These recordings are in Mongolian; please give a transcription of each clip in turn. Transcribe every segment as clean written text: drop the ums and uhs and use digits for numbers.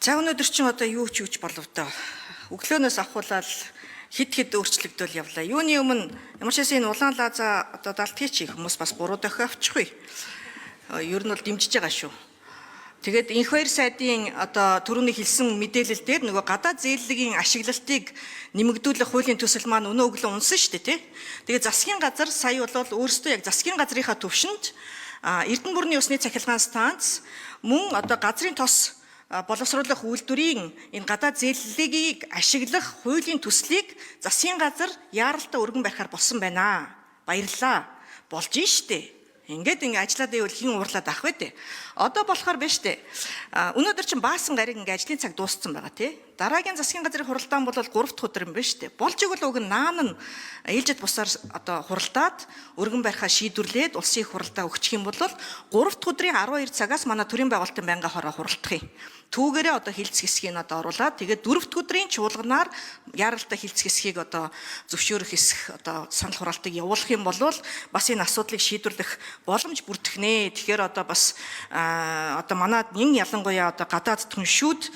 За өнөөдөр чинь одоо юу ч юуч болов доо. Өглөөнөөс ахуулаад хэд өөрчлөгдөл явлаа. Юуны өмнө ямар ч энэ улаан лаза одоо далтгий чи хүмүүс бас 3 дахин авчихгүй. Ер нь бол дэмжиж байгаа шүү. Тэгээд инх баяр сайдын одоо түрүүний хэлсэн мэдээлэл дээр нөгөө гадаад зээллэгийн ашиглалтыг нэмэгдүүлэх хуулийн төсөл маань өнөө өглөө унсан шүү дээ, тий. Тэгээд засгийн газар сая бол өөрсдөө яг засгийн газрынхаа төвшөнд Эрдэнэ бүрний усны цахилгаан станц мөн одоо газрын тос боловсруулах үйлдвэрийн энэ гадаад зээллэгийг ашиглах хуулийн төслийг засгийн газар яаралтай өргөн барихаар болсон байна. Баярлалаа. Болж штэ. Ингээд ажиллаад байвал хэн уурлаад ах вэ те. Одоо болохоор биш те. Өнөөдөр чинь баасан гариг ажлын цаг дууссан байгаа тий. Дараагийн засгийн газрын хуралдаан бол 3 дахь өдөр юм биш те. Болж игэл уг наан нь ээлжид бусаар одоо хуралдаад өргөн барихаа шийдвэрлээд улсын их хуралдаа өгчих юм бол 3 дахь өдрийн 12 цагаас манай төрийн байгуулалтын байнгын хороо хуралдах юм. Түүгээрээ одоо хилцэх хэсгийг одоо оруулаад тэгээд 4 дахь өдрийн чуулганаар яаралтай хилцэх хэсгийг одоо зөвшөөрөх хэсэг одоо санал хураалтыг явуулах юм бол бас энэ асуудлыг шийдвэрлэх боломж бүрдэх нэ. Тэгэхээр одоо бас одоо манад нин ялангуяа одоо гадаад түншүүд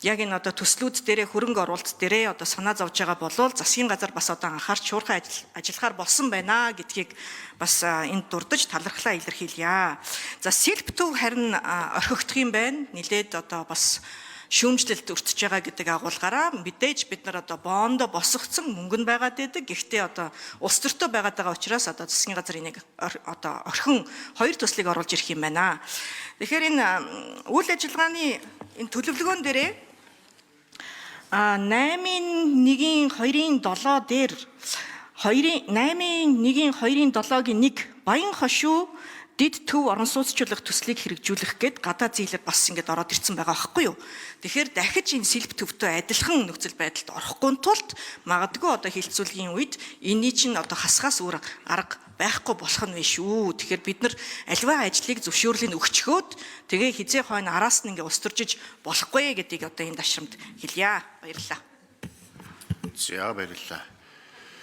яг энэ одоо төслүүд дээрээ хөрөнгө оруулалт дээрээ одоо санаа зовж байгаа болвол засгийн газар бас одоо анхаарч шуурхай ажиллахаар болсон байна гэдгийг бас энд дурдж талархлаа илэрхийлье. За селф төв харин орхигдох юм байна. Нилээд одоо бас шүүмжлэлт өртөж байгаа гэдэг агуулгаараа мэдээж бид нар одоо боондо босгоцсон мөнгө нь байгаад байдаг. Гэхдээ одоо улс төртөө байгаад байгаа учраас одоо засгийн газар энийг одоо орхин хоёр төслийг оруулж ирэх юм байна. Тэгэхээр энэ үйл ажиллагааны энэ төлөвлөгөөн дээрээ 8.1.2-7 дээр 8.1.2-7-гийн 1 баян хошуу дэд төв орон сууцчлах төслийг хэрэгжүүлэх гээд гадаад зээлээр бас ингэж ороод ирсэн байгаа байхгүй юу. Тэгэхээр дахиж энэ селф төвтэй адилхан нөхцөл байдалд орохгүй тулд магадгүй одоо хилцүүлгийн үед энэний чинь одоо хасгаас өөр арга байхгүй болох нь вэ шүү. Тэгэхээр бид нар альва ажлыг зөвшөөрлийг өгчхөөд тэгээ хизээ хойно араас нь ингэ устөржиж болохгүй гэдгийг одоо энэ ташрамд хэлье. Баярлалаа. За баярлалаа.